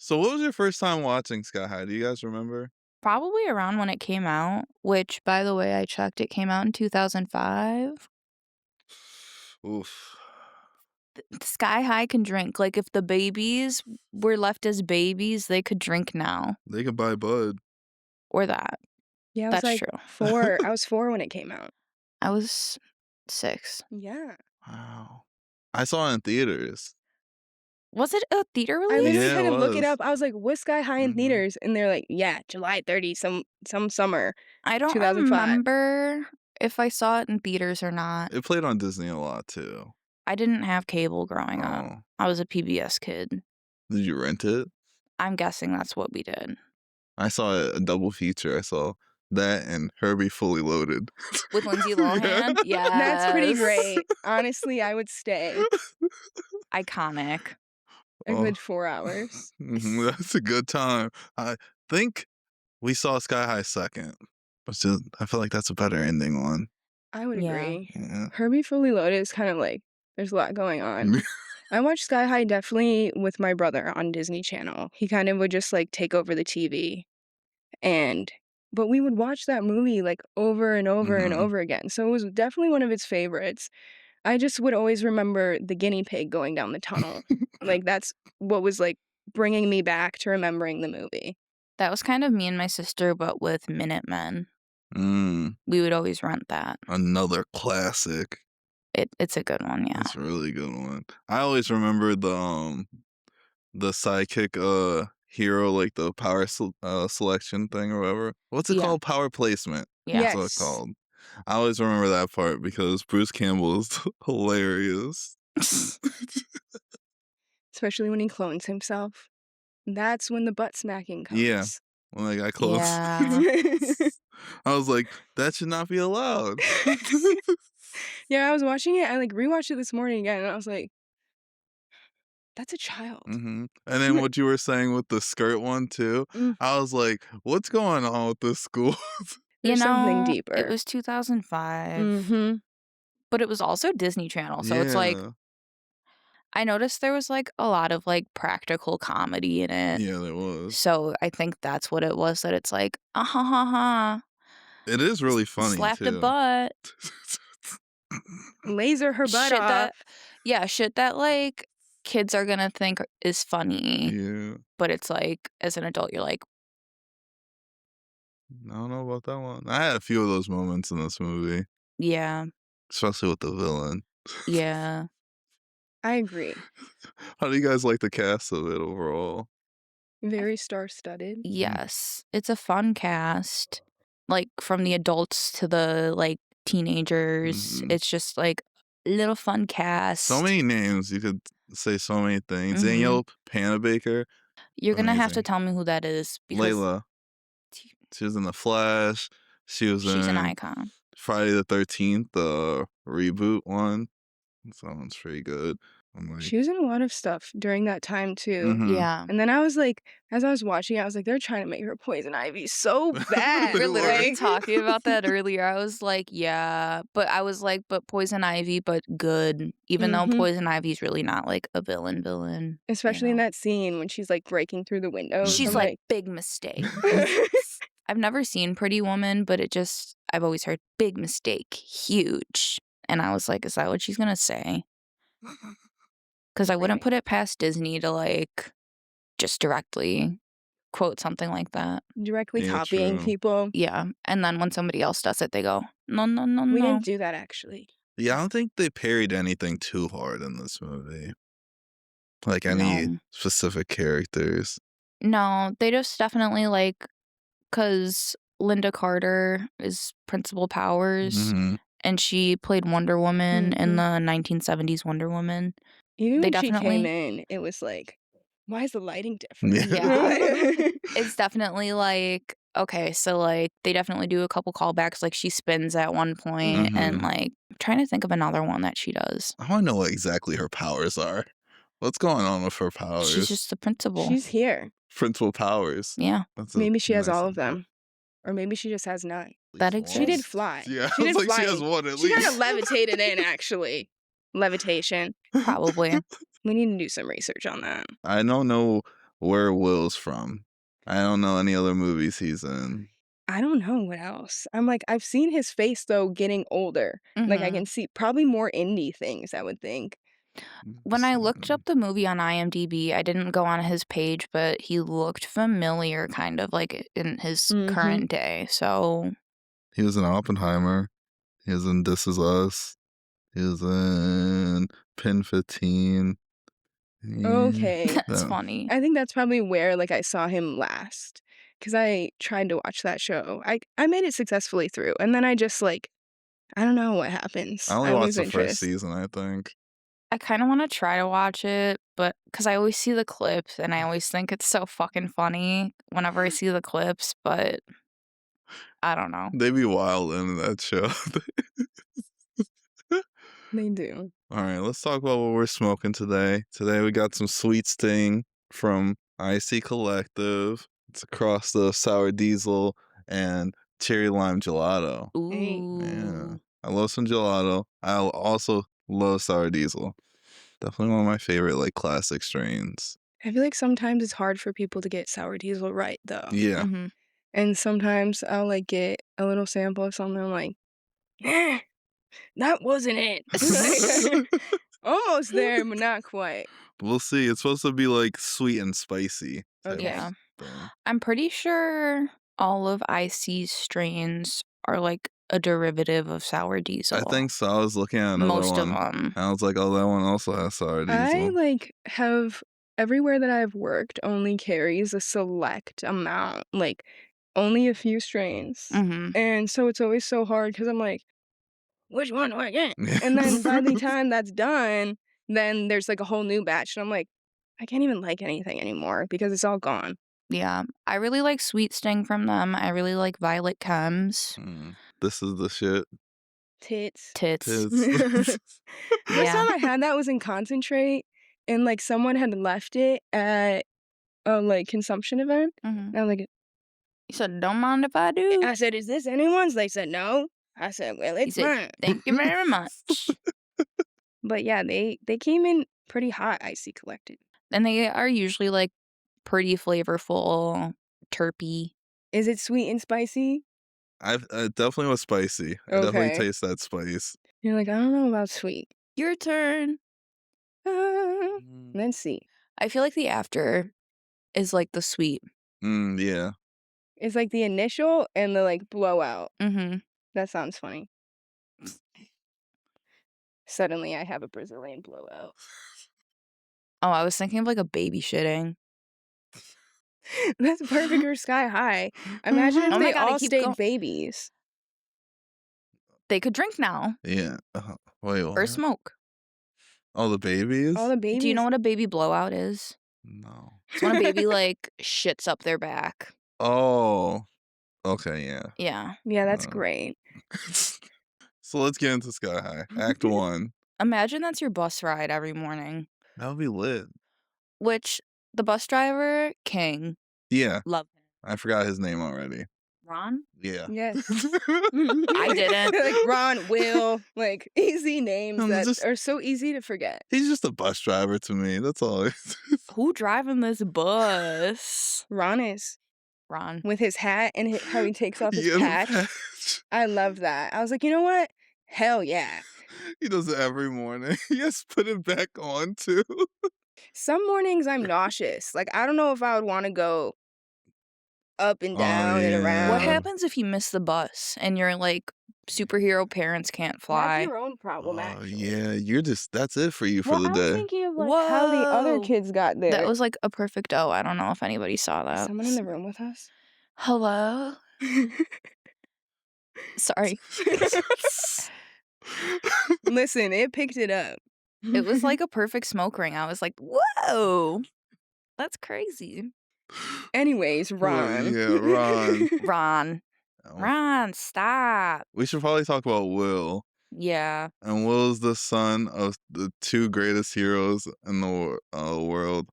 So what was your first time watching Sky High? Do you guys remember? Probably around when it came out, which, by the way, I checked, it came out in 2005. Oof. Sky High can drink. Like, if the babies were left as babies, they could drink now. They could buy Bud. Or that. Yeah, I was That's like true. 4. I was 4 when it came out. I was 6. Yeah. Wow. I saw it in theaters. Was it a theater I release? literally Yeah, had it to look it was. up. I was like, "Was Sky High in Mhm. theaters?" And they're like, "Yeah, July 30, some summer, I don't 2005." remember if I saw it in theaters or not. It played on Disney a lot too. I didn't have cable growing up. Oh. I was a PBS kid. Did you rent it? I'm guessing that's what we did. I saw a double feature. I saw that and Herbie Fully Loaded. With Lindsay Lohan? Yeah. That's pretty great. Honestly, I would stay Iconic. a Oh. good 4 hours. That's a good time. I think we saw Sky High second. But still, I feel like that's a better ending one. I would Yeah. agree. Yeah. Herbie Fully Loaded is kind of like there's a lot going on. I watched Sky High definitely with my brother on Disney Channel. He kind of would just like take over the TV, but we would watch that movie like over and over and Mhm. over again. So it was definitely one of its favorites. I just would always remember the guinea pig going down the tunnel. Like that's what was like bringing me back to remembering the movie. That was kind of me and my sister, but with Minutemen. We would always rent that. Another classic. It's a good one, yeah. It's a really good one. I always remember the sidekick hero, like the power selection thing or whatever. What's it Yeah. called? Power placement. Yeah. That's what it's Yes. called. I always remember that part because Bruce Campbell is hilarious. Especially when he clones himself. That's when the butt smacking comes. Yeah. When I got close. Yeah. I was like, that should not be allowed. Yeah, I was watching it. I like rewatched it this morning again, and I was like, "That's a child." And then what you were saying with the skirt one too, Mm. I was like, what's going on with this school? There's something It deeper. was 2005. Mm-hmm. But it was also Disney Channel, so it's like Yeah. I noticed there was like a lot of like practical comedy in it. Yeah, there was. So I think that's what it was, that it's like, ha ha ha. It is really funny Slapped a too. butt. Laser her butt off. Shit that like kids are gonna think is funny. Yeah. But it's like, as an adult, you're like, I don't know about that one. I had a few of those moments in this movie, yeah, especially with the villain. yeah. I agree. How do you guys like the cast of it overall? Very star-studded. Yes. It's a fun cast. Like, from the adults to the like teenagers. Mhm. It's just like a little fun cast. So many names. You could say so many things. Mhm. Danielle Panabaker, You're gonna have to amazing. tell me who that is, because Layla. She was in The Flash. She was she's an in icon. Friday the 13th, the reboot one. That one's pretty good. I'm like, She was in a lot of stuff during that time too. mhm. Yeah. And then I was like, as I was watching it, I was like, they're trying to make her Poison Ivy so bad. They We were literally were. talking about that earlier. I was like, yeah. But I was like, but Poison Ivy, but good. Even though Mhm. Poison Ivy's really not like a villain. Especially in know. that scene when she's like breaking through the windows. She's I'm like, big mistake. I've never seen Pretty Woman, but I've always heard big mistake, huge. And I was like, is that what she's gonna say? Because I wouldn't Really? put it past Disney to like just directly quote something like that. directly Yeah, copying true. people. Yeah. And then when somebody else does it, they go, no, no, no, We no. didn't do that actually. Yeah, I don't think they parried anything too hard in this movie. Like any No. specific characters. No, they just definitely like, because Linda Carter is Principal Powers, Mhm. and she played Wonder Woman in Mhm. the 1970s Wonder Woman. Even They when she came definitely- in, it was like, why is the lighting different? Yeah. It's definitely like, okay, so like they definitely do a couple callbacks. Like she spins at one point, and Mhm. like I'm trying to think of another one that she does. I want to know what exactly her powers are. What's going on with her powers? She's just the principal. She's here. Principal powers. Yeah. That's a Maybe she has nice all of info. them. Or maybe she just has none. At That least exists. She did one. fly. Yeah, She I was did like, fly. she has one at She least. kind of levitated in, actually. Levitation. Probably. We need to do some research on that. I don't know where Will's from. I don't know any other movies he's in. I don't know what else. I'm like, I've seen his face though getting older. Like I Mhm. can see probably more indie things, I would think. When I looked up the movie on IMDb, I didn't go on his page, but he looked familiar, kind of like in his Mhm. current day. So He was in Oppenheimer. He was in This Is Us. He was in Pin 15. Okay. that's Yeah. funny. I think that's probably where like I saw him last cuz I tried to watch that show. I made it successfully through and then I just like I don't know what happens. I only I watched lose the first interest. season, I think. I kind of want to try to watch it, but because I always see the clips and I always think it's so fucking funny whenever I see the clips, but I don't know. They be wild in that show. They do. All right, let's talk about what we're smoking today. Today we got some Sweet Sting from Icy Collective. It's across the sour diesel and cherry lime gelato. Hey. Yeah, Ooh. I love some gelato. I also love sour diesel. Definitely one of my favorite like classic strains. I feel like sometimes it's hard for people to get sour diesel right though. Yeah. Mm-hmm. And sometimes I'll like get a little sample of something I'm like, eh, that wasn't it. Like, almost there, but not quite. We'll see. It's supposed to be like sweet and spicy type Okay. Yeah. of thing. I'm pretty sure all of IC's strains are like a derivative of sour diesel. I think so. I was looking at another most of one. them. And I was like, oh, that one also has sour I diesel. like have everywhere that I've worked only carries a select amount, like only a few strains. Mm-hmm. And so it's always so hard because I'm like, which one do I get? And then by the time that's done, then there's like a whole new batch. And I'm like, I can't even like anything anymore because it's all gone. Yeah. I really like Sweet Sting from them. I really like Violet Chems. This is the shit. Tits. Tits. First Yeah. time I had that was in concentrate, and like someone had left it at a like consumption event. Mm-hmm. And I was like, You said, don't mind if I do. I said, is this anyone's? They said no. I said, well, He it's said, mine. thank you very much. But yeah, they came in pretty hot. Icy Collected. And they are usually like pretty flavorful, terpy. Is it sweet and spicy? I definitely was spicy. I definitely Okay. taste that spice. You're like, I don't know about sweet. Your turn. Let's see. I feel like the after is like the sweet. Yeah. It's like the initial and the like blowout. Mm-hmm. That sounds funny. Suddenly I have a Brazilian blowout. Oh, I was thinking of like a baby shitting. That's perfect for Sky High. Imagine if Oh my they God, I all keep stayed going. babies. They could drink now Yeah. Wait, what? or smoke. Oh, the babies? All the babies. Do you know what a baby blowout is? No. It's when a baby like shits up their back. Oh. Okay, yeah. Yeah. Yeah, that's Uh, great. So let's get into Sky High. Act 1. Imagine that's your bus ride every morning. That would be lit. Which the bus driver, King, Yeah. love him. I forgot his name already. Ron? Yeah. Yes. I didn't. Like Ron, Will, like easy names No, that just- are so easy to forget. He's just a bus driver to me. That's all. Who driving this bus? Ron is Ron. with his hat and how he takes off his Yeah, the patch. patch. I love that. I was like, you know what? Hell yeah. He does it every morning. He has to put it back on too. Some mornings I'm nauseous. Like I don't know if I would want to go up and down and yeah. around. What happens if you miss the bus and your like superhero parents can't fly? That's your own problem, Oh actually. yeah, you're just that's it for you for Well, the I was day. thinking of like how the other Whoa. kids got there. That was like a perfect O. I don't know if anybody saw Is that. someone in the room with us? Hello? Sorry. Listen, it picked it up. It was like a perfect smoke ring. I was like, whoa, that's crazy. Anyways, Ron. Yeah, Ron. Ron. Oh, Ron, stop. we should probably talk about Will. Yeah. And Will's the son of the two greatest heroes in the world.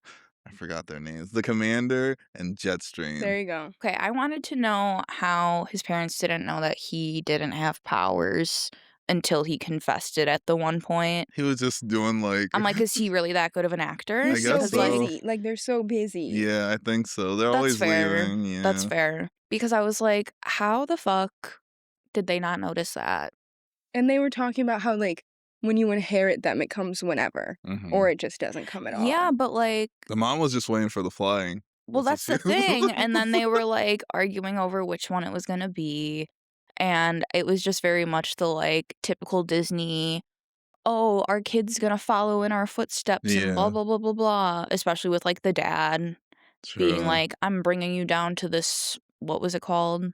I forgot their names. The Commander and Jetstream. There you go. Okay, I wanted to know how his parents didn't know that he didn't have powers until he confessed it at the one point. He was just doing like I'm like, is he really that good of an actor? He's I so guess Because, like, so. busy. Like, they're so busy. Yeah, I think so. They're that's always fair. leaving. That's Yeah. fair. Because I was like, how the fuck did they not notice that? And they were talking about how, like, when you inherit them, it comes whenever, Mhm. or it just doesn't come at all. Yeah, but like, The mom was just waiting for the flying. well, that's the thing. And then they were like arguing over which one it was gonna be. And it was just very much the like typical Disney, oh, our kid's gonna follow in our footsteps and blah Yeah. blah blah blah blah. Especially with like the dad being True. like, I'm bringing you down to this, what was it called?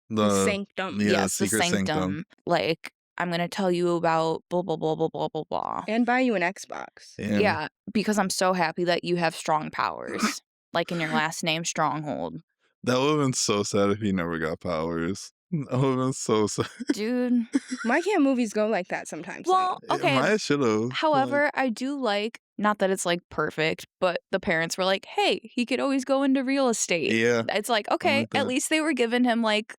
The The sanctum. yeah, Yes, the secret sanctum. sanctum. Like, I'm gonna tell you about blah blah blah blah blah blah blah. And buy you an Xbox. Yeah, because I'm so happy that you have strong powers. Like in your last name, Stronghold. That would have been so sad if he never got powers. That would have been so sad. Dude. Why can't movies go like that sometimes? Well, okay. Maya should have. However, I do like, not that it's like perfect, but the parents were like, hey, he could always go into real estate. Yeah. It's like, I okay, like that. at least they were giving him like,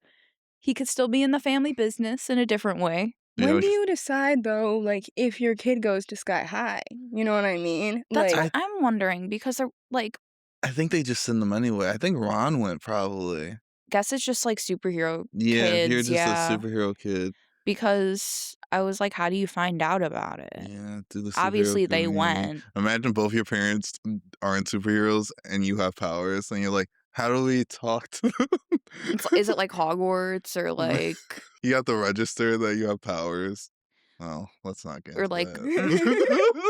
he could still be in the family business in a different way. Yeah, When do you decide, though, like, if your kid goes to Sky High? You know what I mean? That's like, what I'm wondering because they're like, I think they just send them anyway. I think Ron went probably. guess it's just like superhero Yeah, kids. you're just Yeah. a superhero kid. Because I was like, how do you find out about it? Yeah, do the superhero Obviously, they community. went. Imagine both your parents aren't superheroes and you have powers, and you're like, how do we talk to them? Is it like Hogwarts or like, You have to register that you have powers. Oh, let's not get or into like that.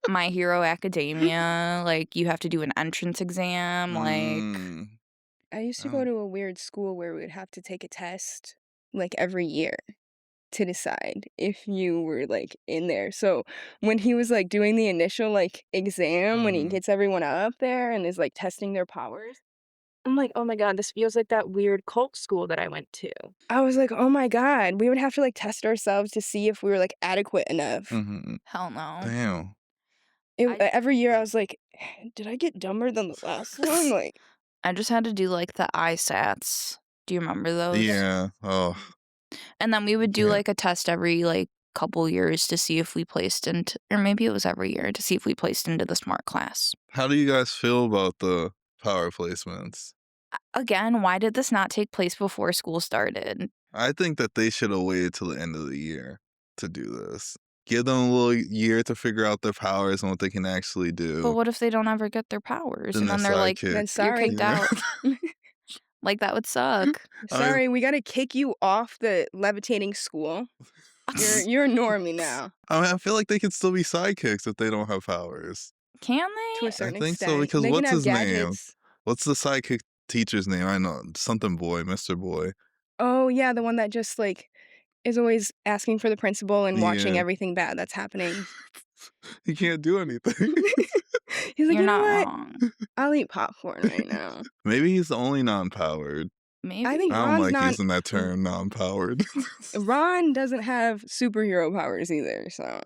My Hero Academia? Like, you have to do an entrance exam. Like, Mm. I used to Oh. go to a weird school where we would have to take a test, like, every year to decide if you were, like, in there. So when he was, like, doing the initial, like, exam, when he Mhm. gets everyone up there and is, like, testing their powers, I'm like, "Oh my god, this feels like that weird cult school that I went to." I was like, oh my God, we would have to, like, test ourselves to see if we were, like, adequate enough. Mhm. hell no. Damn. Every year I was like, did I get dumber than the last one? Like, I just had to do like the ISATs. Do you remember those? Yeah. Oh. And then we would do Yeah. like a test every like couple years to see if we placed into, or maybe it was every year to see if we placed into the smart class. How do you guys feel about the power placements? Again, why did this not take place before school started? I think that they should have waited till the end of the year to do this. Give them a little year to figure out their powers and what they can actually do. But what if they don't ever get their powers? And then they're like, sidekick. then you're sorry. kicked out. Like, that would suck. Sorry, we gotta kick you off the levitating school. You're a normie now. I mean, I feel like they could still be sidekicks if they don't have powers. Can To they? a certain think so, extent. because they what's can have his name? gadgets. What's the sidekick teacher's name? I know. Something Boy, Mr. Boy. Oh yeah, the one that just like is always asking for the principal and watching Yeah. everything bad that's happening. He can't do anything. He's like, You're you know not what? wrong. I'll eat popcorn right now. Maybe he's the only non-powered. Maybe. I think I don't Ron's like not. using that term, non-powered. Ron doesn't have superhero powers either, so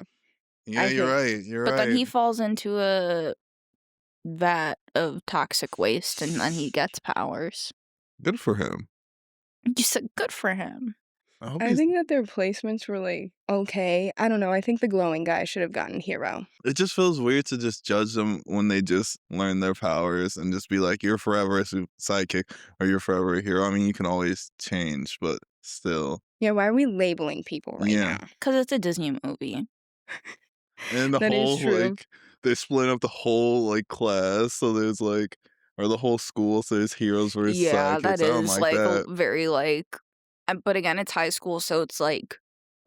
Yeah, I you're think- right. You're But right. then he falls into a vat of toxic waste and then he gets powers. Good for him. You said good for him. I hope I he's think that their placements were like okay. I don't know. I think the glowing guy should have gotten hero. It just feels weird to just judge them when they just learn their powers and just be like, you're forever a sidekick or you're forever a hero. I mean, you can always change, but still. Yeah, why are we labeling people right Yeah. now? Because it's a Disney movie. And the That is whole, true. like, they split up the whole, like, class. So there's, like, or the whole school. So there's heroes versus Yeah, sidekicks. that I don't is like like that. very like, but again, it's high school, so it's like,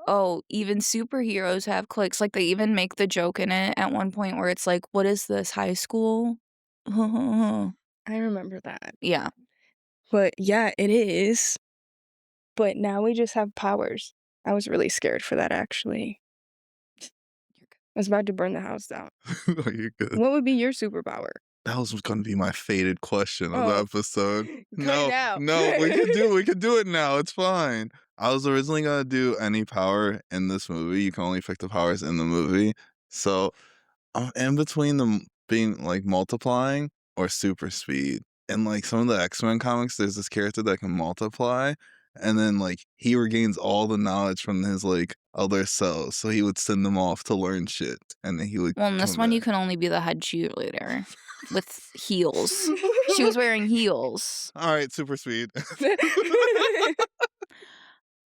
oh, even superheroes have cliques. Like they even make the joke in it at one point where it's like, what is this, high school? I remember that. Yeah. But yeah, it is. But now we just have powers. I was really scared for that actually. I was about to burn the house down. No, you're good. What would be your superpower? That was going to be my fated question of the Oh. episode. Cut it out. No, we can do it now. It's fine. I was originally gonna do any power in this movie. You can only pick the powers in the movie. So I'm in between them being like multiplying or super speed. And like some of the X-Men comics, there's this character that can multiply. and then like he regains all the knowledge from his like other selves, so he would send them off to learn shit, and then he would Well, in this come one, you back. can only be the head cheerleader with heels. She was wearing heels. All right, super speed.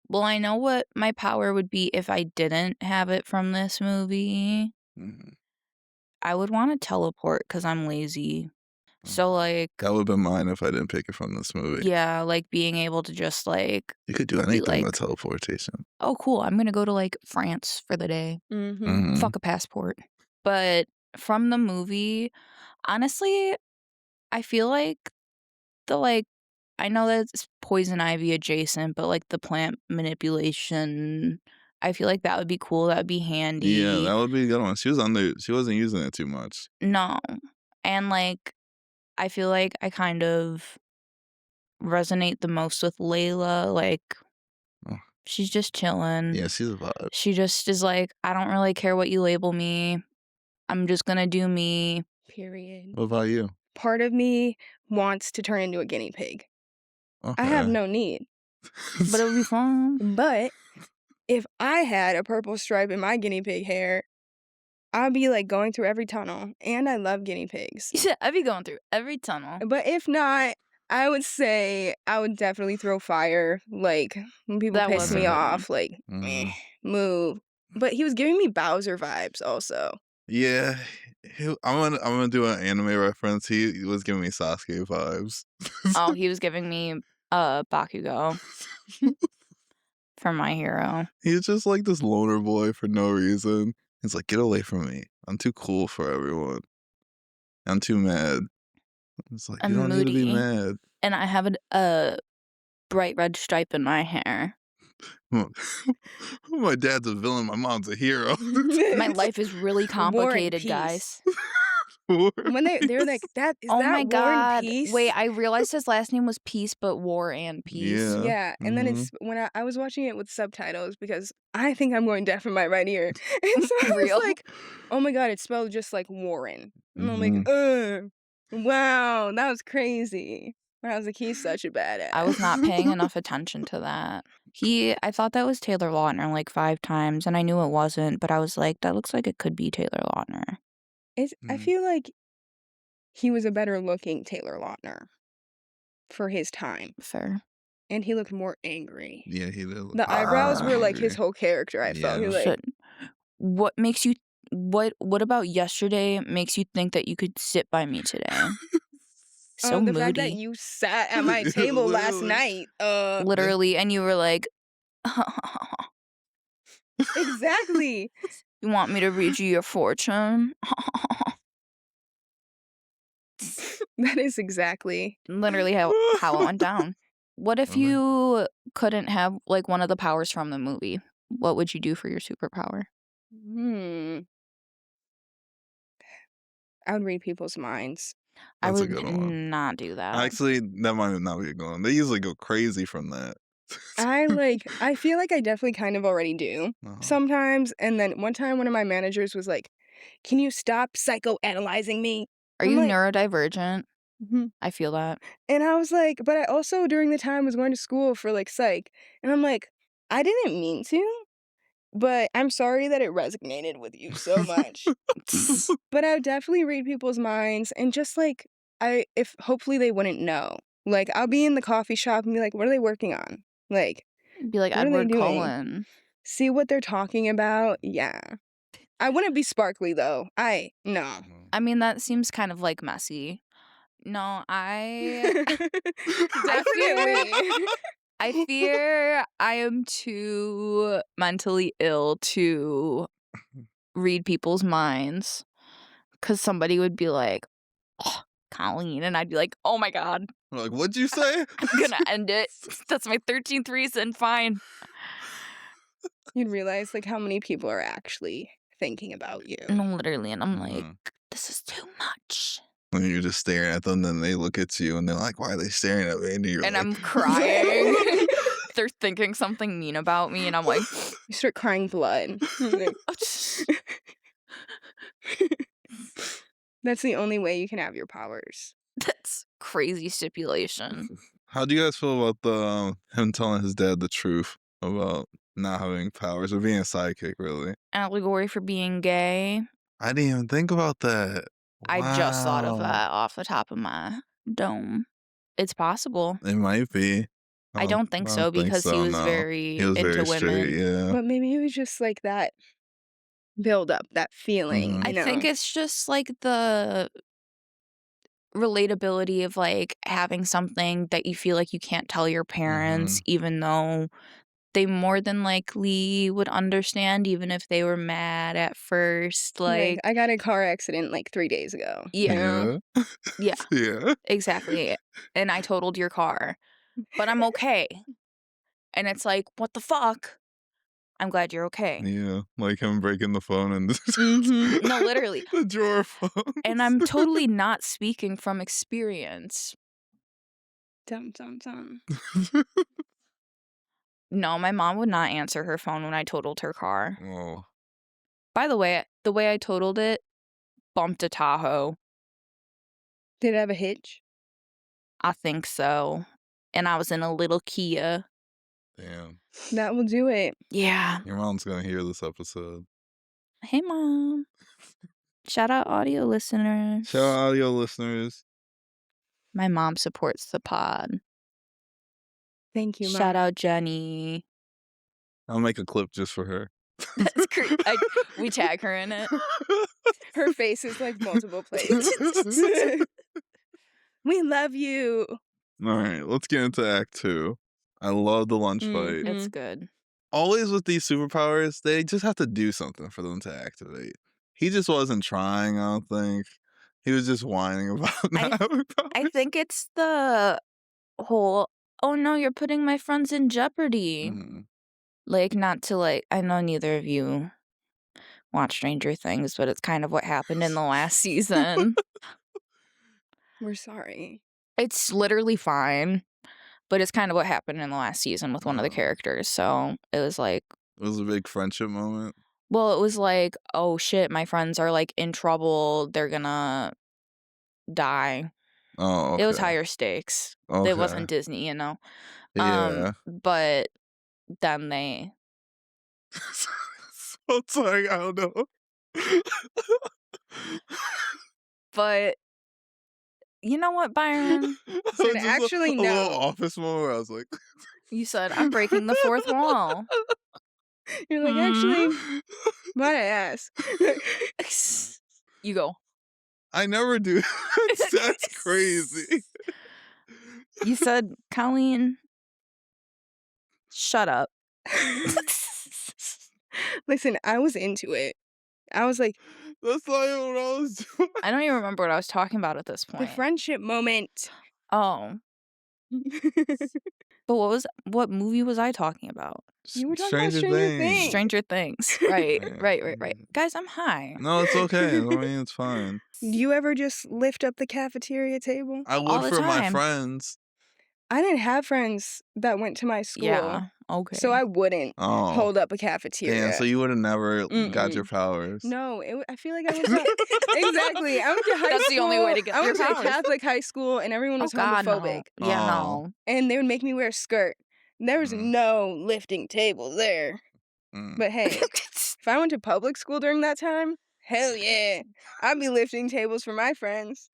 Well, I know what my power would be if I didn't have it from this movie. Mhm. I would want to teleport because I'm lazy. So, like, That would have been mine if I didn't pick it from this movie. yeah, like being able to just like You could do be anything like, with teleportation. oh, cool, I'm gonna go to like France for the day. Mm-hmm. Mhm. Fuck a passport. But from the movie, honestly, I feel like the like I know that it's poison ivy adjacent, but like the plant manipulation, I feel like that would be cool. That would be handy. Yeah, that would be a good one. She wasn't using it too much. No. And like I feel like I kind of resonate the most with Layla. Like Oh. she's just chilling. Yeah, she's a vibe. She just is like, I don't really care what you label me. I'm just gonna do me. Period. What about you? Part of me wants to turn into a guinea pig. Okay. I have no need. But it would be fun. But if I had a purple stripe in my guinea pig hair, I'd be like going through every tunnel. And I love guinea pigs. Yeah, I'd be going through every tunnel. But if not, I would say I would definitely throw fire. Like when people That piss was a me good one. off, like move. But he was giving me Bowser vibes also. Yeah, I'm gonna do an anime reference. He was giving me Sasuke vibes. Oh, he was giving me Bakugo from My Hero. He's just like this loner boy for no reason. He's like, get away from me. I'm too cool for everyone. I'm too mad. It's like, you I'm don't need to be moody. mad. And I have a bright red stripe in my hair. My dad's a villain. My mom's a hero. My life is really War and complicated, Peace. guys. When they're like, that is Oh that my War and god. Peace? Wait, I realized his last name was Peace, but War and Peace. Yeah. Yeah, and then it's when I was watching it with subtitles because I think I'm going deaf in my right ear. And so I was Real? like, oh my god, it's spelled just like Warren. And I'm Mhm. like, wow, that was crazy. I was like, he's such a badass. I was not paying enough attention to that. I thought that was Taylor Lautner like 5 times, and I knew it wasn't, but I was like, that looks like it could be Taylor Lautner. I feel like he was a better looking Taylor Lautner for his time. Fair. And he looked more angry. Yeah, he did. The eyebrows were like his angry. whole character, I felt. He Yeah. was like, What makes you what about yesterday makes you think that you could sit by me today? So the moody. fact that you sat at my table last Literally. night. Literally, and you were like, Exactly. you want me to read you your fortune? That is exactly. Literally how it went down. What if Oh my- you couldn't have like one of the powers from the movie? What would you do for your superpower? I would read people's minds. I That's a would good one. not do that. Actually, that might not be a good one. They usually go crazy from that. I feel like I definitely kind of already do Uh-huh. sometimes. And then one time, one of my managers was like, "Can you stop psychoanalyzing me?" Are I'm you like, neurodivergent? "Mhm." I feel that. And I was like, but I also during the time was going to school for like psych. And I'm like, I didn't mean to, but I'm sorry that it resonated with you so much. But I would definitely read people's minds and just like if hopefully they wouldn't know. Like I'll be in the coffee shop and be like, what are they working on? Like, Be like what are they Edward doing? Cullen. See what they're talking about? Yeah. I wouldn't be sparkly though. No. I mean, that seems kind of like messy. No, I Definitely. I fear I am too mentally ill to read people's minds. Because somebody would be like, oh, Colleen. And I'd be like, oh my God, Like, what'd you say? I'm going to end it. That's my 13th reason. Fine. You'd realize like how many people are actually thinking about you. No, literally. And I'm like, Mhm. this is too much. And you're just staring at them, then they look at you and they're like, why are they staring at me? And you're And like, I'm crying. They're thinking something mean about me. And I'm like, You start crying blood. Like, that's the only way you can have your powers. that's crazy stipulation. How do you guys feel about the him telling his dad the truth about not having powers or being a sidekick? Really, Allegory for being gay. I didn't even think about that. I just thought of Wow, that off the top of my dome. It's possible. it might be. I don't think I so don't think because he so. was No, very he was into very straight. women. Yeah. But maybe it was just like that build up, that feeling, Mhm. you I think know? it's just like the relatability of like having something that you feel like you can't tell your parents, Mhm. even though they more than likely would understand, even if they were mad at first. Like, Like, I got in a car accident like 3 days ago, you yeah, know? Yeah. yeah, Yeah. exactly. And I totaled your car, but I'm okay. And it's like, what the fuck? I'm glad you're okay. Yeah. Like him breaking the phone and Mhm. No, literally. the drawer phones. And I'm totally not speaking from experience. Dum, dum, dum. No, my mom would not answer her phone when I totaled her car. Oh. By the way I totaled it bumped a Tahoe. Did it have a hitch? I think so. And I was in a little Kia. Damn. That will do it. Yeah. Your mom's gonna hear this episode. Hey, Mom. Shout out audio listeners. Shout out audio listeners. My mom supports the pod. Thank you, Mom. Shout out Jenny. I'll make a clip just for her. That's great. We tag her in it. Her face is like multiple places. We love you. All right, let's get into Act 2. I love the lunch fight. It's good. Always with these superpowers, they just have to do something for them to activate. He just wasn't trying, I don't think. He was just whining about not having powers. I think it's the whole, oh no, you're putting my friends in jeopardy. Mhm. Like, not to like, I know neither of you watch Stranger Things, but it's kind of what happened in the last season. We're sorry. It's literally fine, but it's kind of what happened in the last season with one of the Oh. characters. So it was like, It was a big friendship moment. well, it was like, oh shit, my friends are like in trouble. They're gonna die. Oh, okay. It was higher stakes. Okay. It wasn't Disney, you know? Yeah. But then they, So sorry, I don't know. but you know what, Byron? Said, Just actually, a little no. office moment where I was like, You said, I'm breaking the fourth wall. You're like, actually, might I ask? You go. I never do. That's crazy. You said, Colleen, shut up. Listen, I was into it. I was like, That's not even what I was doing. I don't even remember what I was talking about at this the point. friendship moment. Oh, but what movie was I talking about? You were talking about Stranger Things. Stranger Things. Right, Yeah. right. Guys, I'm high. No, it's okay. I mean, it's fine. Do you ever just lift up the cafeteria table? I All would the for my time. friends. I didn't have friends that went to my school. Yeah, okay. So I wouldn't Oh. hold up a cafeteria. Damn, so you would have never got your powers. No, I feel like I was not. Exactly. I went to high school. That's the only way to get I your went to a powers. Catholic high school, and everyone was homophobic. No. Yeah, Oh. no. And they would make me wear a skirt. There was Mm. no lifting tables there. Mm. But hey, if I went to public school during that time, hell yeah, I'd be lifting tables for my friends.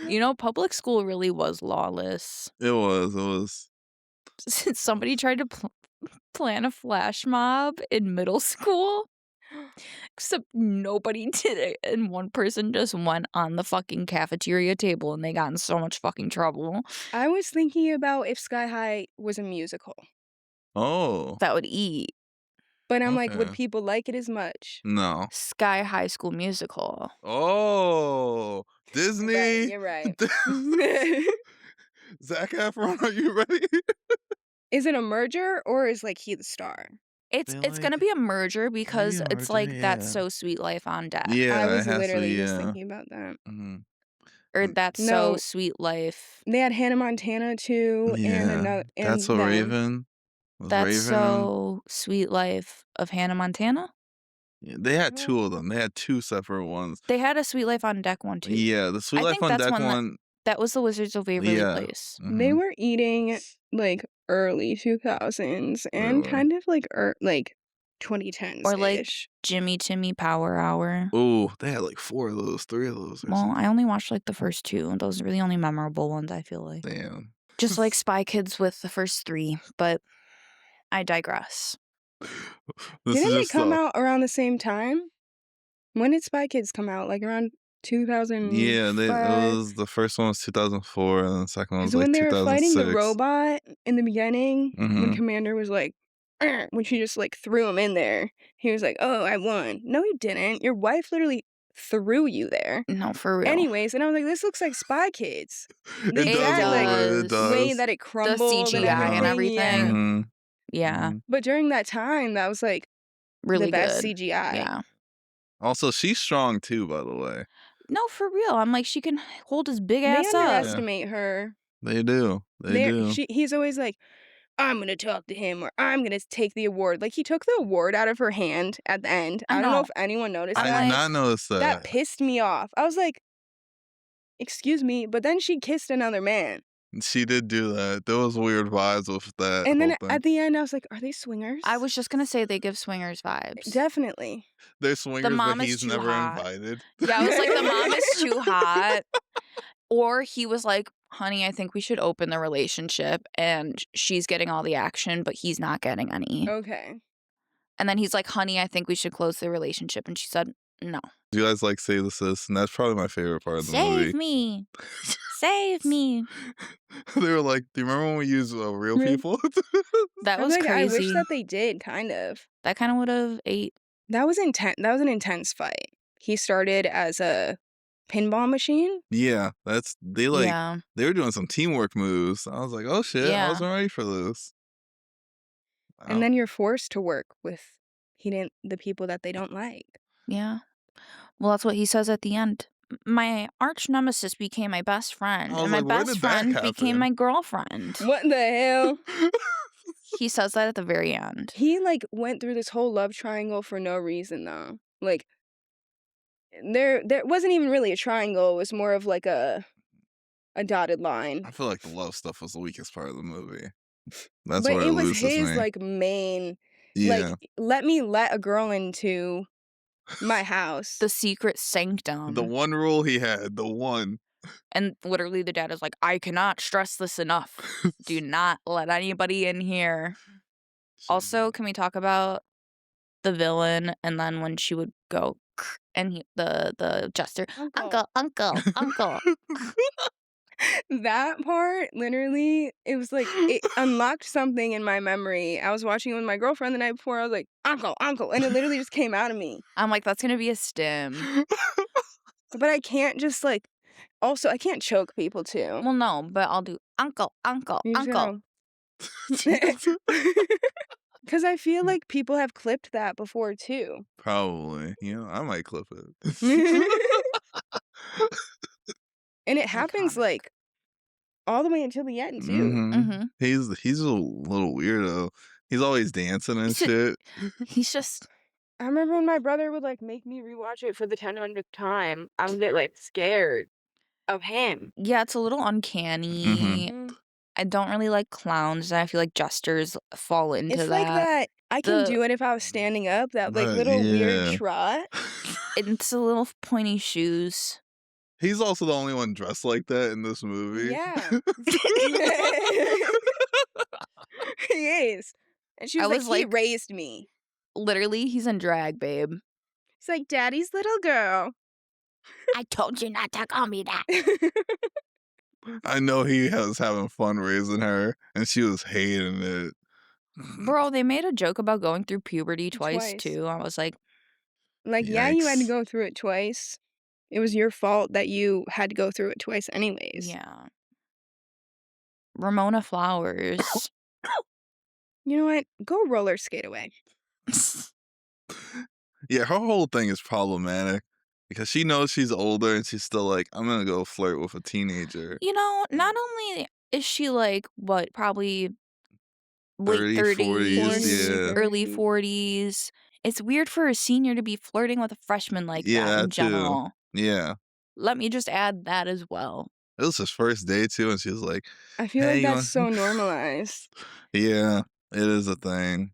You know, public school really was lawless. It was. Somebody tried to plan a flash mob in middle school, except nobody did it, and one person just went on the fucking cafeteria table, and they got in so much fucking trouble. I was thinking about if Sky High was a musical. Oh. That would eat. But I'm like, would Okay. people like it as much? No. Sky High School Musical. Oh. Disney. You're right. Zac Efron, are you ready? Is it a merger or is like he the star? It's Feel gonna like be a merger because a it's merger, like That's yeah. So Sweet Life on Deck. Yeah, I it was has to literally be, just yeah. thinking about that. Mhm. Or That's No. So Sweet Life. They had Hannah Montana too, and Yeah. another. And That's so that one. Raven. Was That's Raven? So Sweet Life of Hannah Montana. Yeah, they had two of them. They had two separate ones. They had a Sweet Life on Deck one too. Yeah, the Sweet I Life think on that's Deck one that- one That was the Wizards of Waverly Yeah. Place. They Mhm. were eating like early 2000s They and were. kind of like 2010s Or like ish. Jimmy Timmy Power Hour. Ooh, they had like 4 of those, 3 of those or Well, something. I only watched like the first 2. Those are the only memorable ones, I feel like. Damn. Just like Spy Kids with the first 3, but I digress. This is Didn't it just come out around the same time? When did Spy Kids come out? Like around Yeah, it 2005? was the first one was 2004, and the second one was Because like when they were fighting the 2006. robot in the beginning, when Mhm. Commander was like, when she just like threw him in there, he was like, "Oh, I won." No, you didn't. Your wife literally threw you there. No, for real. Anyways, and I was like, this looks like Spy Kids. The It does a exact little like bit, it does. way does. that it The crumbled and CGI and everything. Yeah. everything. Mhm. Yeah, Mhm. But during that time, that was like really the best good. CGI. Yeah. Also, she's strong too, by the way. No, for real. I'm like, she can hold his big They ass up. underestimate her. They do. They do. He's always like, I'm gonna talk to him or I'm gonna take the award. Like he took the award out of her hand at the end. I I don't know know. if anyone noticed I'm I that. did like- not notice That that. pissed me off. I was like, excuse me, but then she kissed another man. She did do that. There was weird vibes with that And whole then thing. at the end, I was like, are they swingers? I was just gonna say they give swingers vibes. Definitely. They're swingers, mom but is he's too never hot. invited. Yeah, I was like, the mom is too hot. Or he was like, honey, I think we should open the relationship. And she's getting all the action, but he's not getting any. Okay. And then he's like, honey, I think we should close the relationship. And she said, no. You guys like Save the Sis, and that's probably my favorite part of the movie. Save me. Save me. They were like, "Do you remember when we used real Really? people?" That I was was like, I wish crazy. that they did, kind of. That kind of would have ate. That was intense. That was an intense fight. He started as a pinball machine. Yeah, they Yeah. they were doing some teamwork moves. I was like, "Oh shit, I Yeah. wasn't ready for this." And then you're forced to work with the people that they don't like. Yeah. Well, that's what he says at the end. My arch nemesis became my best friend, I was and my like, where best did that friend became happen? my girlfriend. What the hell? He says that at the very end. He like went through this whole love triangle for no reason though. Like there wasn't even really a triangle. It was more of like a dotted line. I feel like the love stuff was the weakest part of the movie. That's But where it it was loses his me. like main Yeah, like let a girl into my house. The secret sanctum. the one rule he had, the one. And literally the dad is like, I cannot stress this enough. Do not let anybody in here. Also, can we talk about the villain and then when she would go and the jester, uncle, uncle, uncle. That part, literally, it was like it unlocked something in my memory. I was watching it with my girlfriend the night before. I was like, uncle, uncle. And it literally just came out of me. I'm like, that's gonna be a stim. But I can't just like, also, I can't choke people too. Well, no, but I'll do uncle, uncle, You just uncle. Because I feel like people have clipped that before too. Probably. I might clip it. And it happens Iconic. like all the way until the end too. Mhm. He's a little weirdo. He's always dancing and He's a- shit. He's just I remember when my brother would like Make me rewatch it for the 100th time. I would get like scared of him. yeah, it's a little uncanny. Mm. I don't really like clowns, and I feel like jesters fall into It's that. like that. I can The- do it if I was standing up. That like But, little yeah. weird trot. It's a little pointy shoes. He's also the only one dressed like that in this movie. Yeah. He is. And she I was was like, he like- raised me. Literally, he's in drag, babe. He's like, Daddy's little girl. I told you not to call me that. I know he was having fun raising her, and she was hating it. Bro, they made a joke about going through puberty twice, Twice. too. I was like, Like, yeah, you had to Yikes. go through it twice. It was your fault that you had to go through it twice anyways. yeah. Ramona Flowers. You know what? Go roller skate away. Yeah, her whole thing is problematic because she knows she's older and she's still like, I'm gonna go flirt with a teenager. You know, not only is she like, what, probably late 30s, 30s, 40s, yeah. early 40s. It's weird for a senior to be flirting with a freshman like Yeah, that in that too. general. Yeah. Let me just add that as well. It was his first day too, and she was like, I feel "Hey, like you that's want?" so normalized. Yeah, it is a thing.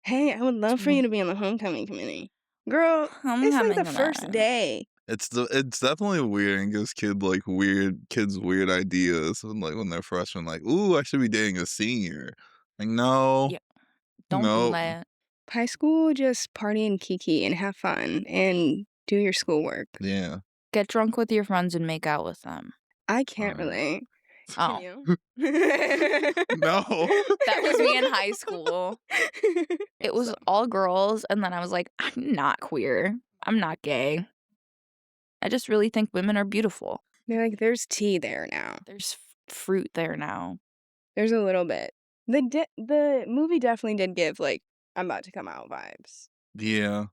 Hey, I would love for you to be on the homecoming committee. Girl, it's like the first day. It's definitely weird and gives kids weird ideas and like when they're freshmen, like, "Ooh, I should be dating a senior." Like, no, Yeah. Don't do no, that. High school, just party and kiki and have fun and do your schoolwork. yeah, Get drunk with your friends and make out with them. I can't alright. relate. Oh. Can you? No. That was me in high school. It was So, all girls, and then I was like, I'm not queer. I'm not gay. I just really think women are beautiful. they're like, there's tea there now. There's fruit there now. There's a little bit. The movie definitely did give like I'm about to come out vibes. Yeah,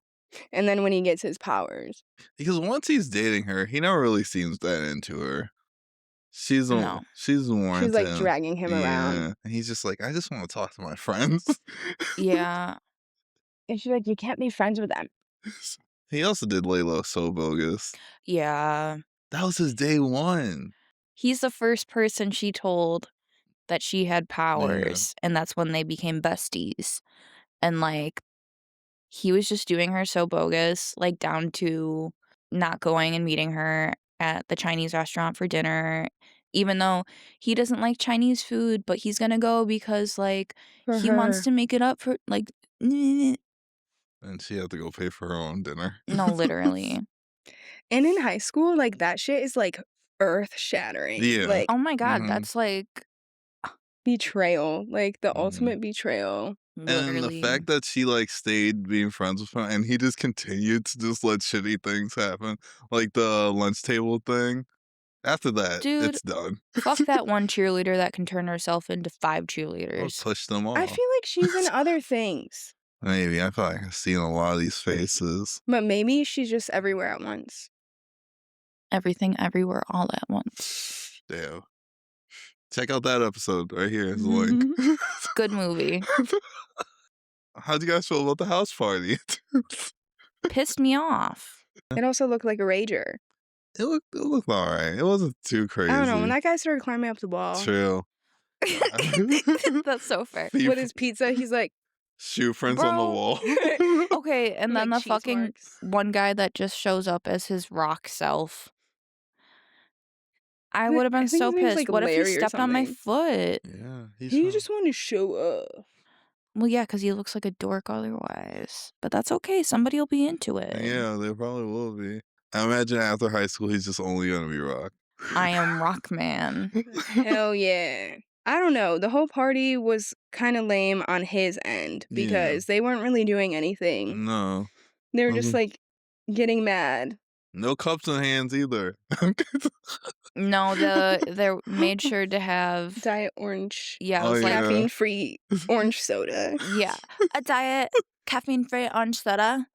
And then when he gets his powers, because once he's dating her, he never really seems that into her. No. She's more she's into like him. dragging him around. Yeah, and he's just like, "I just wanna talk to my friends." Yeah. And she's like, you can't be friends with them. He also did Lay Low So Bogus. Yeah. That was his day one. He's the first person she told that she had Yeah. powers, and that's when they became besties. And, like, he was just doing her so bogus, like, down to not going and meeting her at the Chinese restaurant for dinner, even though he doesn't like Chinese food, but he's gonna go because, like, For he wants her. to make it up for, like, no, And she had to go pay for her own dinner. literally. And in high school, like that shit is like earth shattering. Yeah. Like Oh my god, Mhm. that's, like, betrayal. Like the Mhm. ultimate betrayal. And the literally. fact that she, like, stayed being friends with him and he just continued to just let shitty things happen, like the lunch table thing. After that, Dude, it's done. fuck that one cheerleader that can turn herself into 5 Or cheerleaders. push them off. I feel like she's in other things. Maybe. I feel like I've seen a lot of these faces. But maybe she's just everywhere at once. Everything, everywhere, all at once. Damn. Check out that episode right here. Is the link. Good movie. How'd you guys feel about the house party? Pissed me off. It also looked like a rager. It looked all right. It wasn't too crazy. I don't know. When that guy started climbing up the wall True. That's so fair. Feet- with his pizza, he's like, shoe prints on the Bro. wall. Okay, and then like the cheese fucking marks. one guy that just shows up as his rock self. I I would have been think his so name's, pissed. like, What if he Larry or stepped on my something. foot? Yeah, He just wanted to show up. Well, yeah, because he looks like a dork otherwise. But that's okay. Somebody will be into it. Yeah, they probably will be. I imagine after high school, he's just only gonna be rock. I am Rock Man. Hell yeah. I don't know. The whole party was kind of lame on his end Yeah. because they weren't really doing anything. No, They were just Mhm. like getting mad. no cups in hands either. No, they made sure to have Diet orange, yeah, it Oh, was like yeah. caffeine-free orange soda. yeah, a diet caffeine-free orange soda.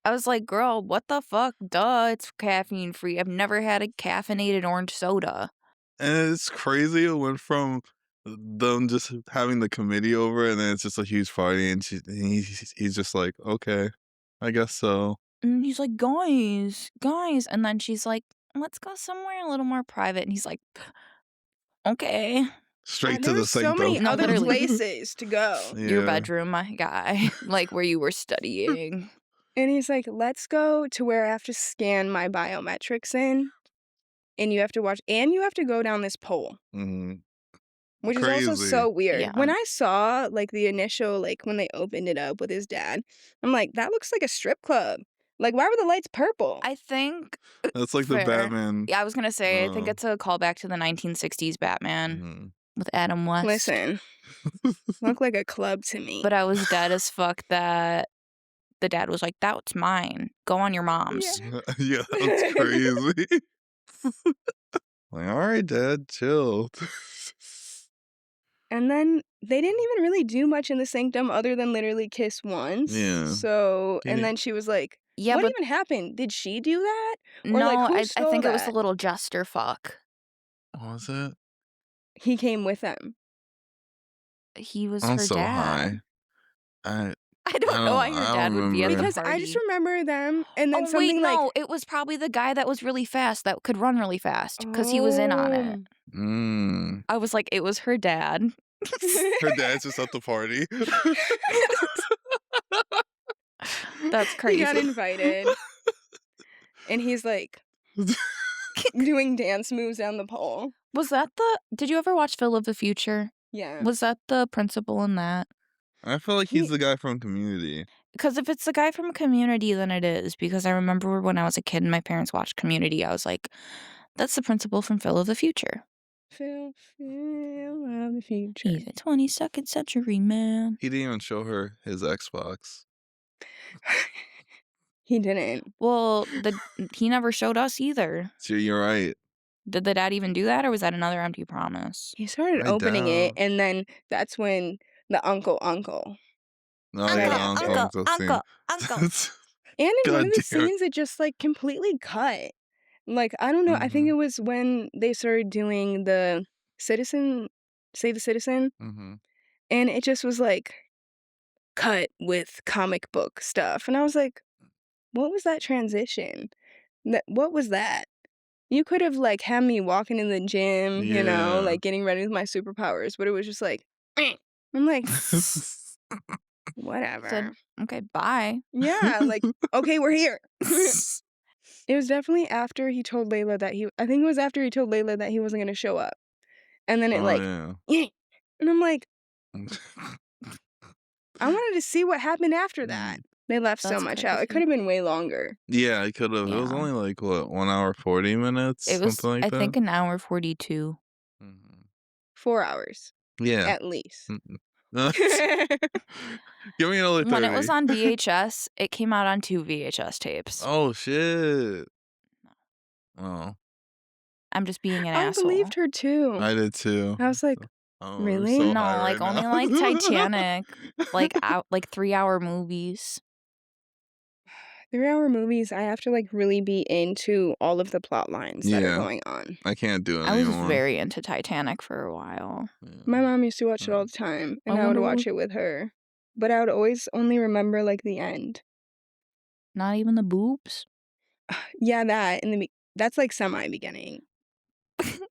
I was like, girl, what the fuck? Duh, it's caffeine-free. I've never had a caffeinated orange soda. And it's crazy. It went from them just having the committee over, and then it's just a huge party, and he's just like, okay, I guess so. And he's like, guys. And then she's like, let's go somewhere a little more private. And he's like, okay. Straight to There the were so sanctum. many No, other literally. places to go. Your Yeah. bedroom, my guy. Like where you were studying. And he's like, let's go to where I have to scan my biometrics in. And you have to watch, and you have to go down this pole. Mhm. Which is also Crazy. so weird. Yeah. When I saw like the initial, like when they opened it up with his dad, I'm like, that looks like a strip club. Like, why were the lights purple? I think That's like the fair. Batman. Yeah, I was gonna say, I think Oh. it's a callback to the 1960s Batman Mhm. with Adam West. Listen, look like a club to me. But I was dead as fuck that the dad was like, that's mine. Go on your mom's. Yeah, that's crazy. Like, all right, Dad, chill. And then they didn't even really do much in the sanctum other than literally kiss once. Yeah. So, Did and he- then she was like, Yeah, what but even happened? Did she do that? Or, no, like, who I stole think it was that? a little jester fuck. Was it? He came with them. He was I'm her so dad. high. I don't know why her I dad don't would be at the remember. Because I just party. remember them, and then Oh, wait, something like, no. It was probably the guy that was really fast, that could run really fast, because he was in on it. Mm. I was like, it was her dad. Her dad's just at the party. That's he crazy. got invited, and he's like doing dance moves down the pole. Was that did you ever watch Phil of the Future? Yeah. Was that the principal in that? I feel like he's the guy from Community. Because if it's the guy from Community, then it is. Because I remember when I was a kid and my parents watched Community, I was like, that's the principal from Phil of the Future. Phil of the future. He's a 22nd century man. He didn't even show her his Xbox. He didn't. Well, he never showed us either. So you're right. Did the dad even do that, or was that another empty promise? He started I opening it, doubt. and then that's when the uncle. Oh, Right yeah, after. Uncle scene. Uncle. And in one God of the damn it. scenes, it just like completely cut. Like, I don't know. I think Mhm. it was when they started doing the Save the Citizen, Mm-hmm. and it just was like cut with comic book stuff. And I was like, what was that transition? What was that? You could have like had me walking in the gym, Yeah. like getting ready with my superpowers, but it was just like, I'm like, whatever. Said, okay, bye. Yeah, like, okay, we're here. It was definitely after he told Layla that I think it was after he told Layla that he wasn't going to show up. And then it Oh, yeah. And I'm like, yeah. I wanted to see what happened after that. They left so That's much out. It crazy. could have been way longer. Yeah, it could have. It was Yeah. only like, what, 1 hour, 40 minutes? It was, Something like I that? think, an hour 42. Mhm. 4 hours, Yeah. at least. Give me another 30. When it was on VHS, it came out on 2 VHS tapes. Oh, shit. Oh, I'm just being an I asshole. believed her too. I did too. I was like, Oh, we're really? so No, high like right only now. like Titanic, like 3-hour movies. 3-hour movies, I have to like really be into all of the plot lines that are Yeah. going on. I can't do it I was anymore. very into Titanic for a while. Yeah. My mom used to watch it all the time, and I I would wonder watch it with her. But I would always only remember like the end. Not even the boobs. Yeah, that in the that's like semi-beginning.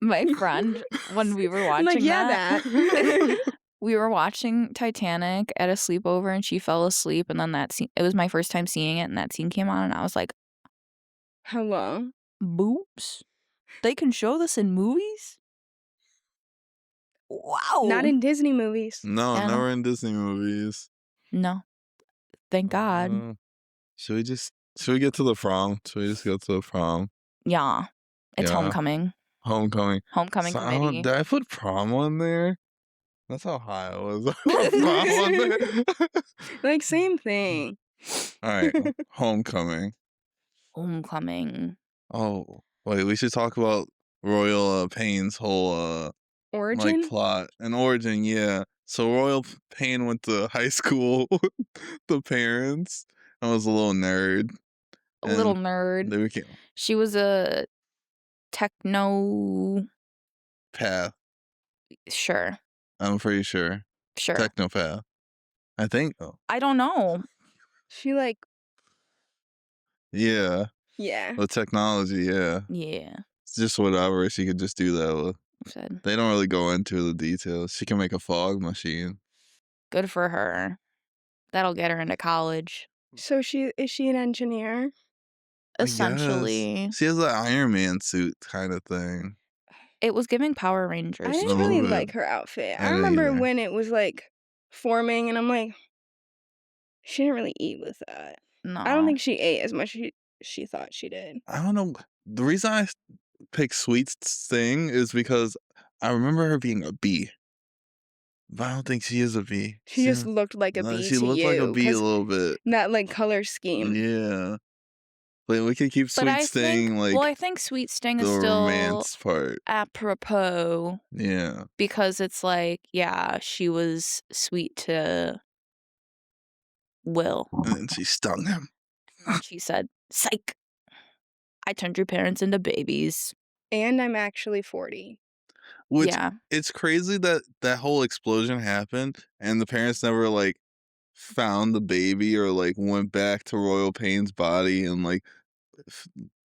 My friend, when we were I'm watching like, yeah, that. we were watching Titanic at a sleepover, and she fell asleep, and then that scene, it was my first time seeing it, and that scene came on, and I was like, Hello. boobs? They can show this in movies? Wow. Not in Disney movies. No, Yeah. never in Disney movies. No. Thank God. Should we get to the prom? Should we just go to the prom? Yeah. It's Yeah. homecoming. Homecoming. Homecoming So, committee. did I put prom on there? That's how high I was. I put prom on there. Like, same thing. All right. Homecoming. Homecoming. Oh, wait. We should talk about Royal Payne's whole Origin? like plot and origin. Yeah. So Royal Payne went to high school with the parents and was a little nerd. A little And nerd. they became She was a techno. path. Sure. I'm pretty sure. Sure. Technopath. I think. Oh. I don't know. She like, Yeah. yeah. With technology, yeah. Yeah. It's just whatever she could just do that with. Said They don't really go into the details. She can make a fog machine. good for her. That'll get her into college. So is she an engineer? I guess. Essentially. She has an Iron Man suit kind of thing. It was giving Power I Rangers. didn't little really bit. like her outfit. I I didn't remember either. when it was like forming, and I'm like, she didn't really eat with that. No. I don't think she ate as much as she thought she did. I don't know. The reason I picked Sweet Sting is because I remember her being a bee. But I don't think she is a bee. She just looked like a bee She to looked you. like a bee a 'cause little bit. that like color scheme. Yeah. Like we could keep But Sweet I Sting think, like well, I think Sweet Sting is the still romance part. apropos Yeah. because it's like, yeah, she was sweet to Will. And then she stung him. And she said, psych, I turned your parents into babies. And I'm actually 40. Which Yeah. it's crazy that that whole explosion happened and the parents never like found the baby or like went back to Royal Pain's body and like f-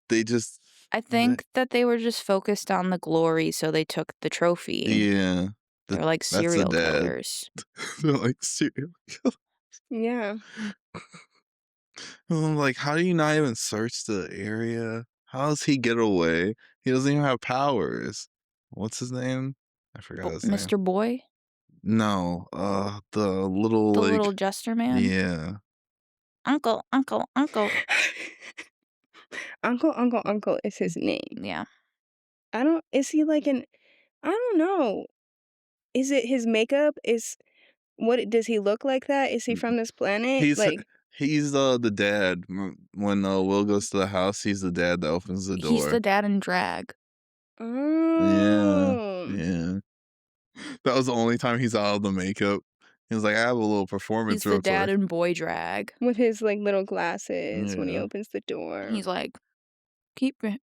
they just I they- think that they were just focused on the glory, so they took the trophy. yeah, They're like that's the serial dad. killers. They're like serial killers. Yeah. And I'm like, how do you not even search the area? How does he get away? He doesn't even have powers. What's his name? I forgot his name. Mr. Boy? No, the little The like little jester man? yeah. Uncle, uncle, uncle. Uncle is his name. Yeah. Is he like I don't know. Is it his makeup? Does he look like that? Is he from this planet? He's Like, he's the dad. When Will goes to the house, he's the dad that opens the door. He's the dad in drag. Yeah, oh. yeah. That was the only time he's out of the makeup. He was like, I have a little performance He's the real dad quick. in boy drag. With his like little glasses when he Yeah. opens the door. He's like,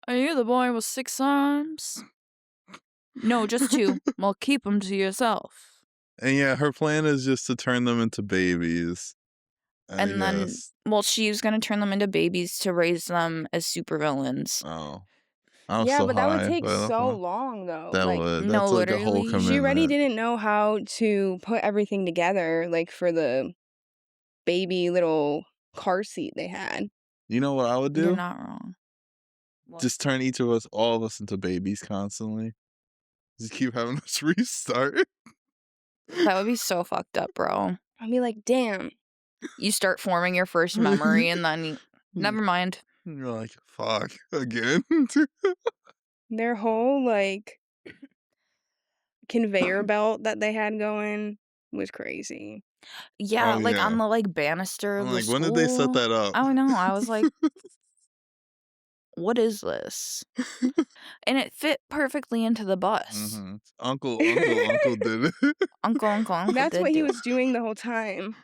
are you the boy with 6 arms? No, just 2. Well, keep them to yourself. And yeah, her plan is just to turn them into babies. I And then, guess. well, she's going to turn them into babies to raise them as supervillains. Oh. I'm yeah, so but that would high, take but that's so fine. long though. That Like, would. No, That's like a whole literally. commitment. she already didn't know how to put everything together, like for the baby little car seat they had. You know what I would do? You're not wrong. What? Just turn all of us into babies constantly. Just keep having us restart. That would be so fucked up, bro. I'd be like, damn. You start forming your first memory and then never mind. You're like, fuck, again? Their whole like conveyor belt that they had going was crazy. Yeah, Oh, like yeah. on the like banister I'm of the like, when did they set school. that up? I don't know. I was like, what is this? And it fit perfectly into the bus. Mm-hmm. Uncle did it. Uncle That's did what he do was it. doing the whole time.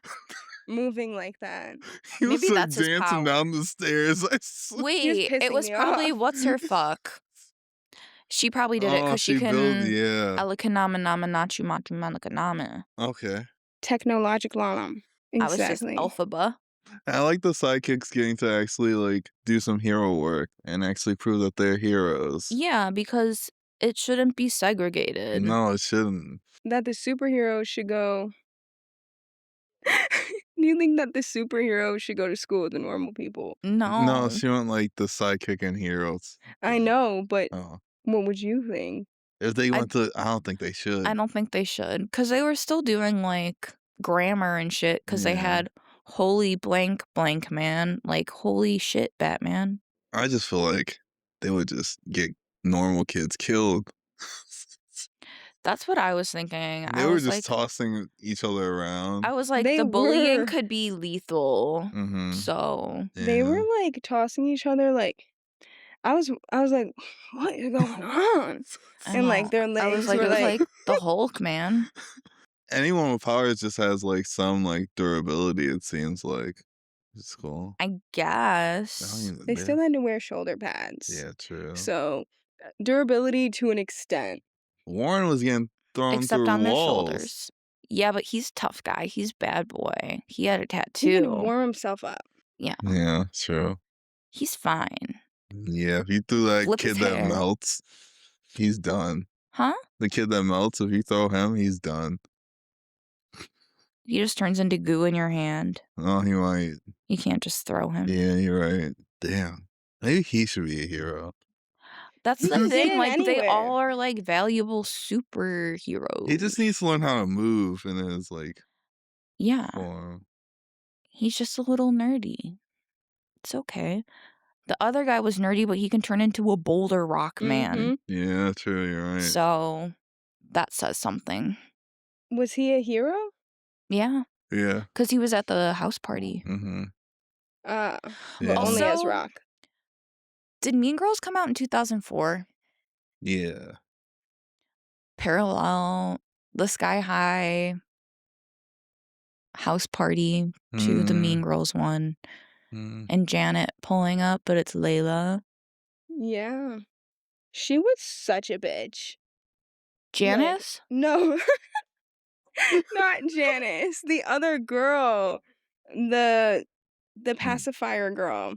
Moving like that. He was Maybe like that's his dancing power. down the stairs. I swear. Wait, pissing it was me probably off. what's her fuck. She probably did it Oh, because she built, can yeah. alakanama. Okay. Technological on I was just Exactly. alphaba. I like the sidekicks getting to actually like do some hero work and actually prove that they're heroes. Yeah, because it shouldn't be segregated. No, it shouldn't. That the superhero should go. Do you think that the superhero should go to school with the normal people? No, No. she went like the sidekick and heroes. I know, but Oh. what would you think? If they went to, I don't think they should. I don't think they should. Because they were still doing like grammar and shit. Because they Yeah. had holy blank blank man. Like, holy shit, Batman. I just feel like they would just get normal kids killed. That's what I was thinking. They I were was just like, tossing each other around. I was like, They the bullying were. could be lethal. Mm-hmm. So They were Yeah. like tossing each other like I was like, what is going on? I And like know. their I legs was like, were it was like, like the Hulk, man. Anyone with powers just has like some like durability, it seems like. It's cool. I I don't guess. even- they still had to wear shoulder pads. Yeah, true. So durability to an extent. Warren was getting thrown Except through on their walls. shoulders. Yeah, but he's a tough guy. He's bad boy. He had a He tattoo. can warm himself up. Yeah. Yeah, true. He's fine. Yeah, if you threw that Flip his kid that hair. melts, he's done. Huh? The kid that melts, if you throw him, he's done. He just turns into goo in your hand. Oh, he might. You can't just throw him. Yeah, you're right. Damn. Maybe he should be a hero. That's He the can get thing. in Like, they anywhere. all are, like, valuable superheroes. He just needs to learn how to move in his like Yeah. form. He's just a little nerdy. It's okay. The other guy was nerdy, but he can turn into a boulder rock man. Mhm. Yeah, true, you're right. So that says something. Was he a hero? Yeah. Yeah. Because he was at the house party. Mm-hmm. But Yeah. only as Also- Rock. Did Mean Girls come out in 2004? Yeah. Parallel, the Sky High house party to the Mean Girls one, Mm. and Janet pulling up, but it's Layla. Yeah. She was such a bitch. Janice? No. Not Janice. The other girl. The pacifier girl.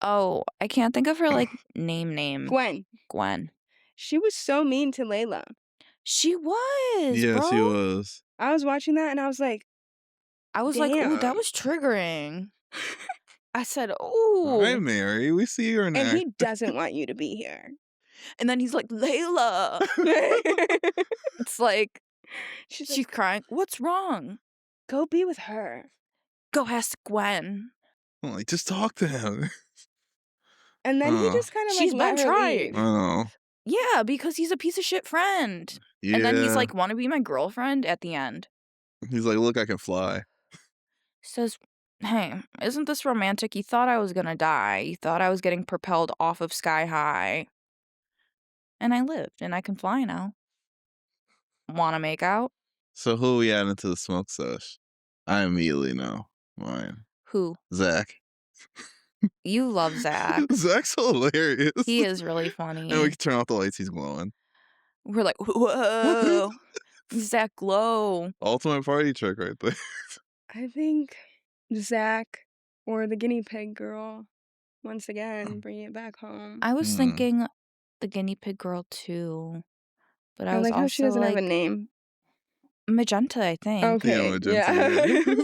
Oh, I can't think of her like name. Gwen. Gwen. She was so mean to Layla. She was, Yeah, bro. she was. I was watching that and I was like, like, ooh, that damn. was triggering. I said, All right, ooh. Mary, we see you're an And actor. he doesn't want you to be here. And then he's like, Layla. It's like, She's she's like, crying. What's wrong? go be with her. Go ask Gwen. I'm like, just talk to him. And then he Oh. just kind of She's like let been her trying. leave. Oh. Yeah, because he's a piece of shit friend. Yeah. And then he's like, want to be my girlfriend at the end. He's like, look, I can fly. Says, hey, isn't this romantic? You thought I was gonna die. You thought I was getting propelled off of sky high. And I lived, and I can fly now. Wanna make out? So who we add into the smoke sesh? I immediately know mine. Who? Zach. You love Zach. Zach's hilarious. He is really And we funny. can turn off the lights, he's glowing. We're like, whoa. Zach glow. Ultimate party trick right there. I think Zach or the guinea pig girl, once again, bringing it back home. I was Hmm. thinking the guinea pig girl too. But I I was like how she also doesn't have a like name. Magenta, I think. Okay, Magenta, yeah.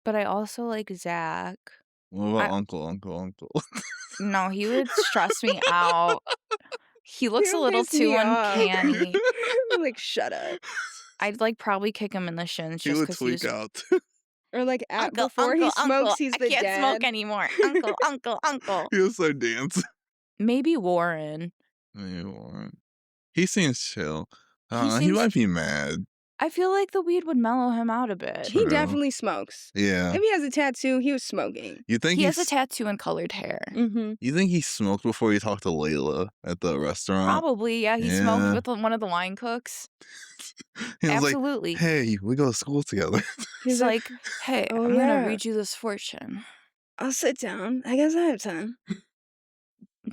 But I also like Zach. What about Uncle? No, he would stress me out. He looks a He'll little piss too me off. uncanny. I'm like, shut up. I'd like probably kick him in the shins He just would because he tweak was out. Or like Uncle, before he smokes, he's I the can't dad. smoke anymore. Uncle. He was so dance. Maybe Warren. Maybe Warren. He seems chill. I don't know, he seems- might be mad. I feel like the weed would mellow him out a bit. He True. definitely smokes. Yeah. If he has a tattoo, he was smoking. You think He has a he's- tattoo and colored hair. Mm-hmm. You think he smoked before he talked to Layla at the restaurant? Probably, yeah. He smoked with one of the line cooks. He was Absolutely. like, hey, we go to school together. He's like, hey, "Oh, I'm yeah. gonna read you this fortune. I'll sit down. I guess I have time."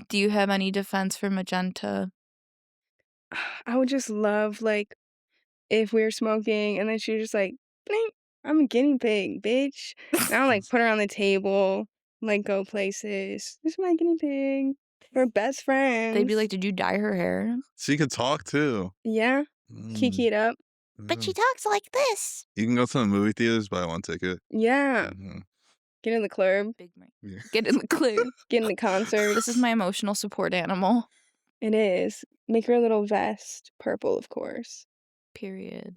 Do you have any defense for Magenta? I would just love, like, if we were smoking and then she was just like, "Blink, I'm a guinea pig, bitch." And I'll, like, put her on the table, like, go places. "This is my guinea pig. We're best friends." They'd be like, did you dye her hair? She could talk too. yeah, kiki it up. But she talks like this. You can go to the movie theaters, buy one ticket. Yeah. Mhm. Get in the club, Big Mike. Yeah. Get in the clue. get in the concert. This is my emotional support animal. It is. Make her little vest purple, of course. Period.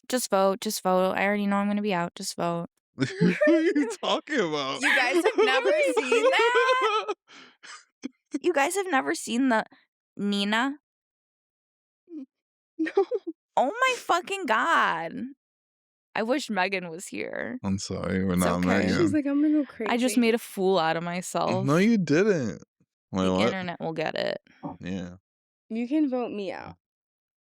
Just vote. Just vote. I already know I'm going to be out. Just vote. What are you talking about? You guys have never seen that? You guys have never seen the Nina? No. Oh my fucking God. I wish Megan was here. I'm sorry, we're It's not okay. Megan. She's like, I'm gonna go crazy. I just made a fool out of myself. No, you didn't. Wait, The what? internet will get it. Yeah. You can vote me out.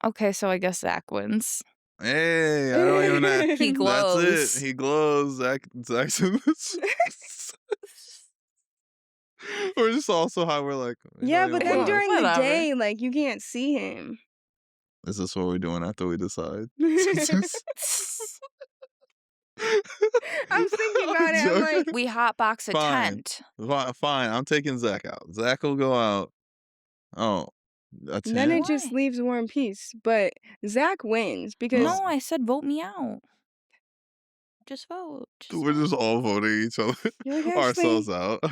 Okay, so I guess Zach wins. Hey, I don't even know. He glows. That's it. He glows. Zach's in this. We're just also how we're like. Yeah, but then Well, during the whatever. day, like, you can't see him. Is this what we're doing after we decide? I'm thinking about it. I'm like, We hotbox a Fine. tent. Fine, I'm taking Zach out. Zach will go out. Oh, a then tent? it just Why? leaves War and Peace. But Zach wins because No, I said vote me out. Just vote. Just We're just all voting each other you're like, ourselves Ashley, out.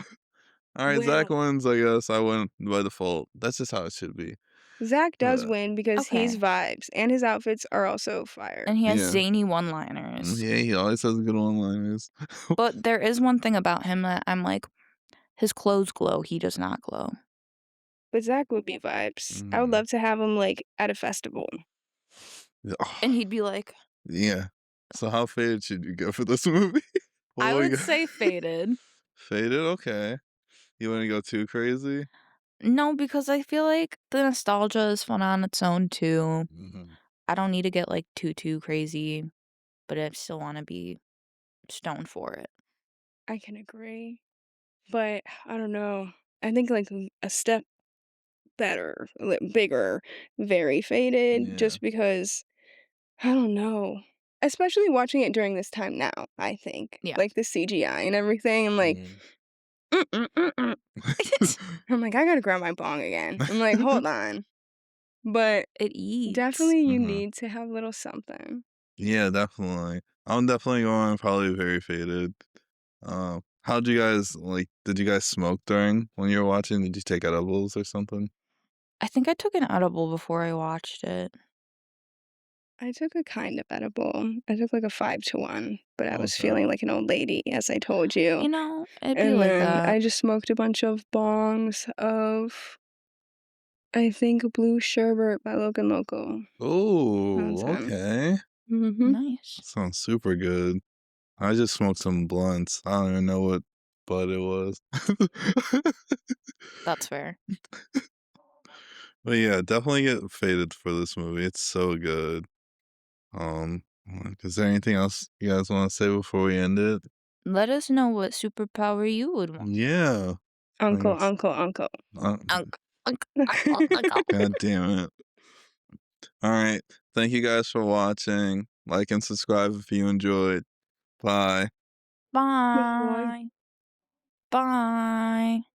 All right, Zach wins. I guess I win by default. That's just how it should be. Zach does Yeah. win because he's Okay. vibes and his outfits are also fire. And he has Yeah. zany one-liners. Yeah, he always has good one-liners. But there is one thing about him that I'm like, his clothes glow. He does not glow. But Zach would be vibes. I would Mm. love to have him like at a festival. And he'd be like, Yeah. So how faded should you go for this movie? I What we would got? say faded. Faded? Okay. You want to go too crazy? No, because I feel like the nostalgia is fun on its own too. I don't need to get like too crazy, but I still want to be stoned for it. I can agree. But I don't know. I think like a step better, bigger, very faded, Yeah. just because I don't know. especially watching it during this time now, I think. Yeah. Like, the CGI and everything, I'm like, Mm. mm. I'm like, "I gotta grab my bong again." I'm like, "Hold on." But It eats. definitely you Mhm. need to have a little something. Yeah, definitely. I'm definitely going probably very faded. How'd you guys did you guys smoke during when you were watching? Did you take edibles or something? I think I took an edible before I watched it. I took a kind of edible. I took, like, a 5 to 1, but I was Okay. feeling like an old lady, as I told you. You know, it'd be And like then that. I just smoked a bunch of bongs of, I think, Blue Sherbet by Logan Local. That's Oh, him. okay. Mhm. Nice. Sounds super good. I just smoked some blunts. I don't even know what bud it was. That's fair. But yeah, definitely get faded for this movie. It's so good. Is there anything else you guys want to say before we end it? Let us know what superpower you would want. Yeah. I Uncle, guess. uncle, uncle. Uh, Unc, unc, uncle, uncle. God damn it. All right. Thank you guys for watching. Like and subscribe if you enjoyed. Bye. Bye. Bye. Bye.